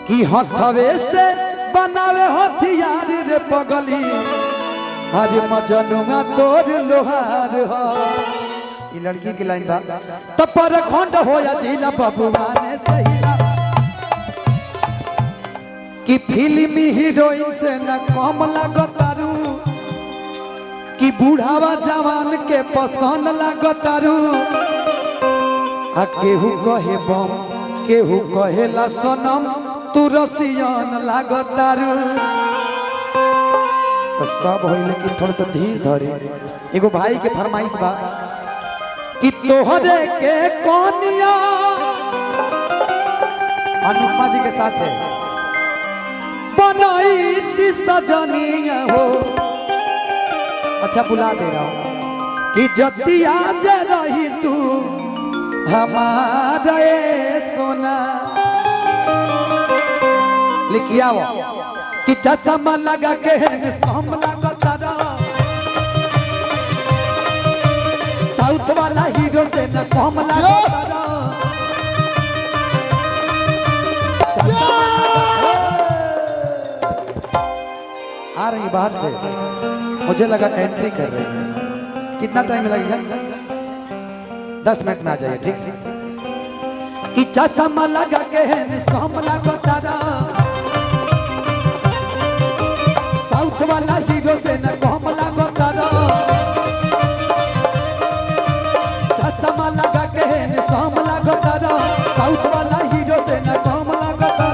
कि हथवे से बनावे हथियार रे पगली हरे मजनुआ तोर लोहार हो। ये लड़की की लाइन बा तब पर खंड होया जिला बबुआ ने सहीला कि फिल्मी हीरोइन से न कम लागतारू कि बूढ़ावा जवान के पसंद लागतारू। आ केहू कहे बम केहू कहेला सनम तू रसियन लागतारू। तो सब हो लेकिन थोड़ा सा धीर धरे। एगो भाई के फरमाइश बा कि तोहरे के कोनिया अनुपमा जी के साथ है बनाई थी सजनिया हो। अच्छा बुला दे रहा हूँ कि जतिया जे रही तू हमारे सोना लिखिया वो कि चश्मा लगा के सम लगता साउथ वाला हीरो से न कम लगता आ रही बाहर से मुझे लगा एंट्री कर रही है। कितना टाइम लगेगा? 10 मिनट में आ जाइए ठीक। कि चश्मा लगा के सम लगता साउथ वाला हीरो से न कम लगता चश्मा लगा के सम लगता साउथ वाला हीरो से न कम लगता।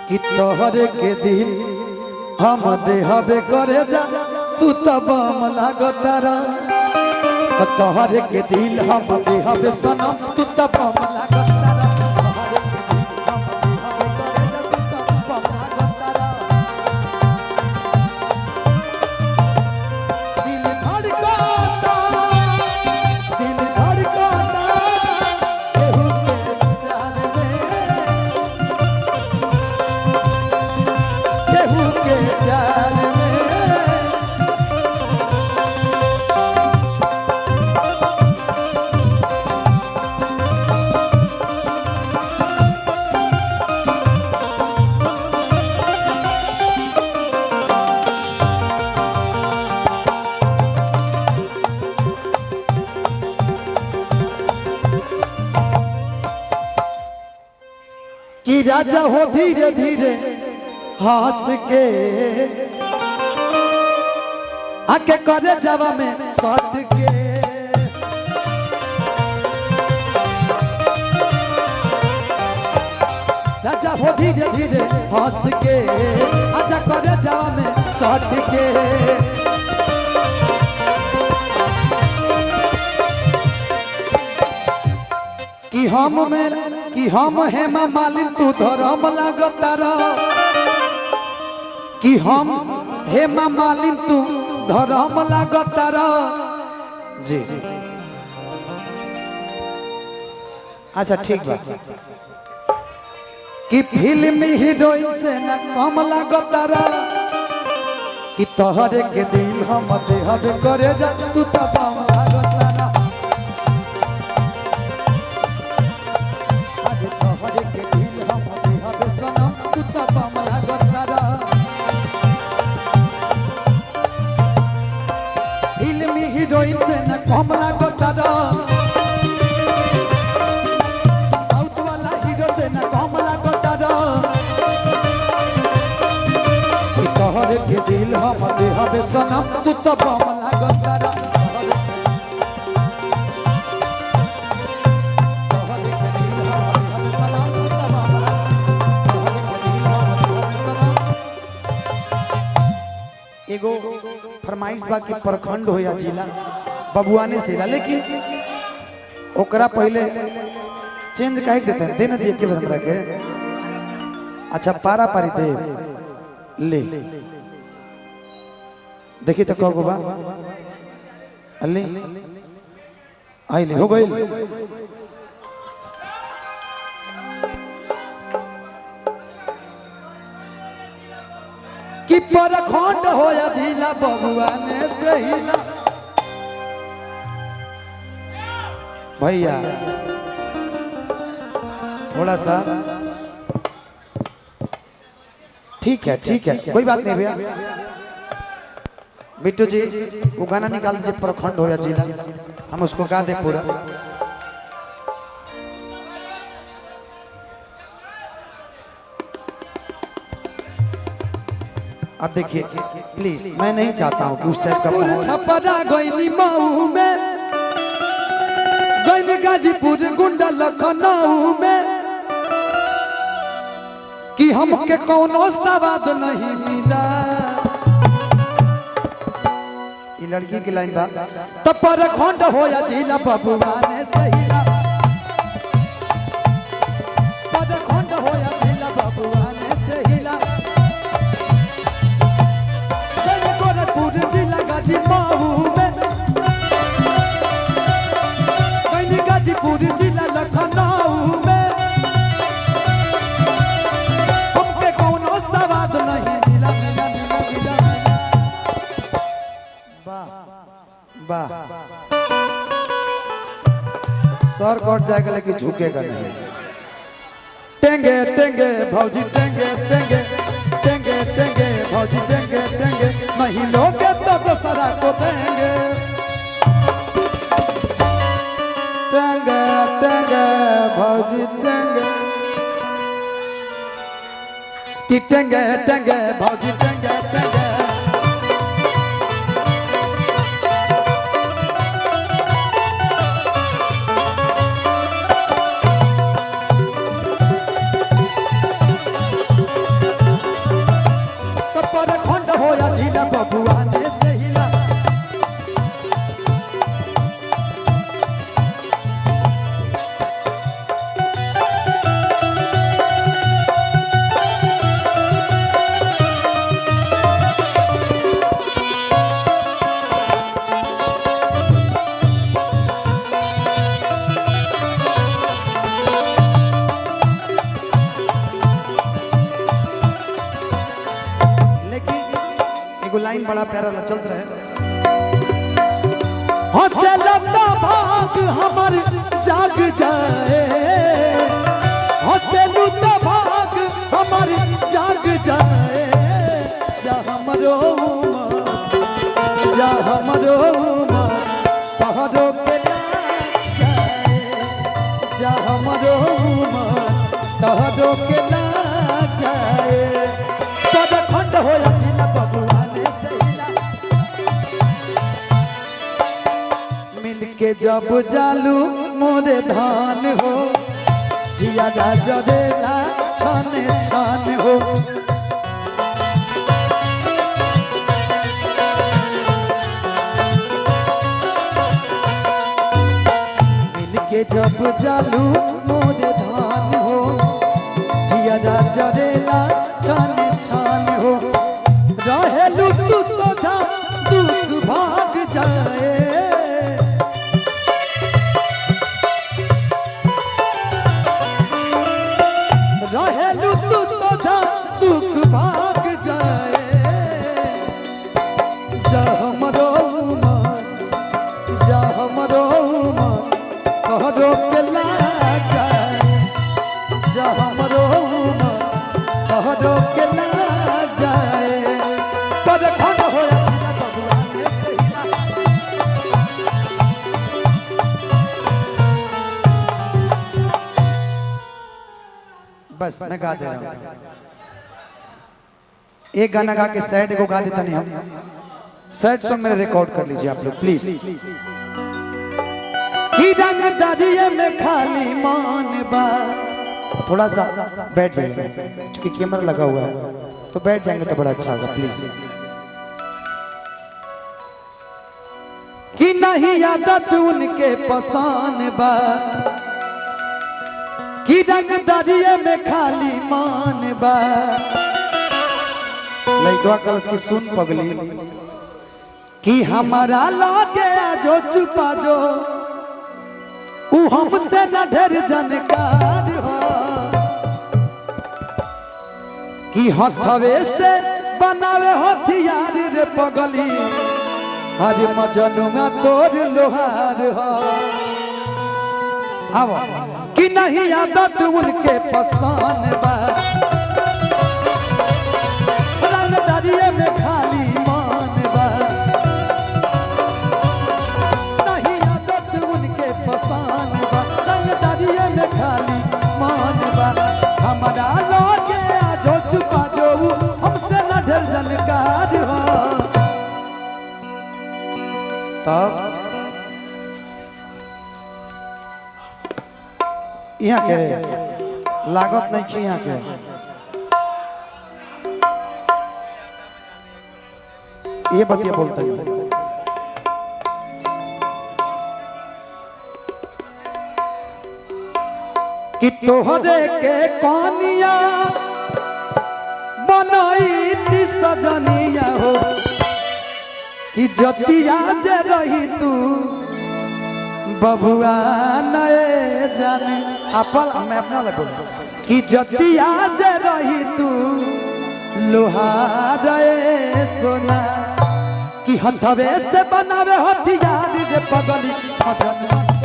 कि तोहरे के दिल हम देहबे करे जा तू तब लागतारा। तोहरे के दिल हम देहबे सनम तू तब लागतारा। कि राजा हो धीरे धीरे हंस के आके करे जवा में सट के। राजा हो धीरे धीरे हंस के आजा करे जवा में सट के। कि हम हेमा मालिन तू धर्म लागतारा। कि हम हेमा मालिन तू धर्म लागतारा जी। अच्छा ठीक बा कि फिल्मी हीरोइन से न कम लागतारा। कि तोहरे के दिल हम देहबे करे जा तू तब लागतारा। फिल्मी हीरोइन से न कम लागता साउथ वाला हीरो से न कम लागता। तोहरे के दिल हम देहबे सनम तू तो बम लागता। एगो फरमाइश बा कि प्रखंड होया जिला बबुआने से लेकिन ओकरा पहले चेंज काहे देते हैं देने दिए के हमरा के। अच्छा पारा पारी दे ले देखी तो कगो बा अल्ली आई ले हो गई। कि परखंड होया जिला बबुआ ने सहीला भैया थोड़ा सा ठीक है कोई बात नहीं भैया। बिट्टू जी वो गाना निकाल दीजिए, प्रखंड हो या जिला, हम उसको गा दे पूरा। अब देखिए प्लीज, मैं नहीं चाहता हूँ कि उस टाइप का छपरा गोइनी मऊ में, गोइनी गाजीपुर गुंडा लखनऊ में, कि हमके कोनो सवाद नहीं मिला। ये लड़की की लाइन बा तब पर खंड हो या जिला बबुआ ने सहीला, पर खंड हो या जिला बबुआ ने सहीला। गोरखपुर जिला गाजी मऊ में, गाजीपुर जिला लखनऊ में, हमके कोनो सवाद नहीं मिला मिला मिला मिला। वाह सर कट जाएगा लेकिन झुकेगा नहीं। टेंगे टेंगे भौजी टेंगे टेंगे टेंगे टेंगे भौजी टेंगे टेंगे, नहीं लोगे तो दूसरा को देंगे। टेंगे टेंगे भौजी टेंगे, टेंगे टेंगे भौजी टेंगे टेंगे। बबुआ ने सहीला, लाइन बड़ा प्यारा चल रहा है। हौसला भाग हमर जाग जाए, हौसला भाग हमर जाग जाए। जा हमरो तोहरो के लाग जाए, जा हमरो तोहरो के लाग जाए। पद खंड हो या जिला बबुआ के जब जालू मोरे धान हो, जिया जरेला छान छान हो। मिल के जब जालू मोरे धान हो, जिया जरेला छान छान हो। रहेलू तू सोझा दुख भाग जाए, रहेलू तू सोझा दुख भाग जाए। जा हमरो तोहरो के लाग जाए, जा हमरो तोहरो के लाग जाए। पद खंड हो या जिला बबुआ ने सहीला, बस मैं गा दे रहा हूँ। एक गाना गा के सैड को गा देता नहीं, हम सैड सॉन्ग मेरे रिकॉर्ड कर लीजिए आप लोग प्लीज। की रंग दरिये में खाली मान बा, थोड़ा सा बैठ जाइए क्योंकि कैमरा लगा हुआ है, तो बैठ जाएंगे तो बड़ा अच्छा होगा प्लीज। कि नहीं आदत उनके पसान बा, कि रंग दरिये में खाली मान बा। लइकवा कलच की सुन पगली, कि हमारा लागे जो छुपा जो उ हमसे न ढेर जानकार हो। कि हथवे से बनावे हथियार रे पगली, हरे मजनुआ तोर लोहार हो। अब कि नहीं आदत उनके पसान बा, तब यहाँ के लागत नहीं की यहाँ के ये बतिया बोलते हैं कि तोहरे के कनिया बनाई ती सजनिया हो कि जतिया जे रही तू बबुआ नए जाने अपन मैं अपना लग कि जतिया जे रही तू लोहार सोना कि हथवे से बनावे हथियार रे पगली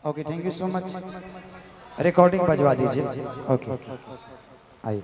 ओके thank you so much recording बजवा दीजिए ओके आई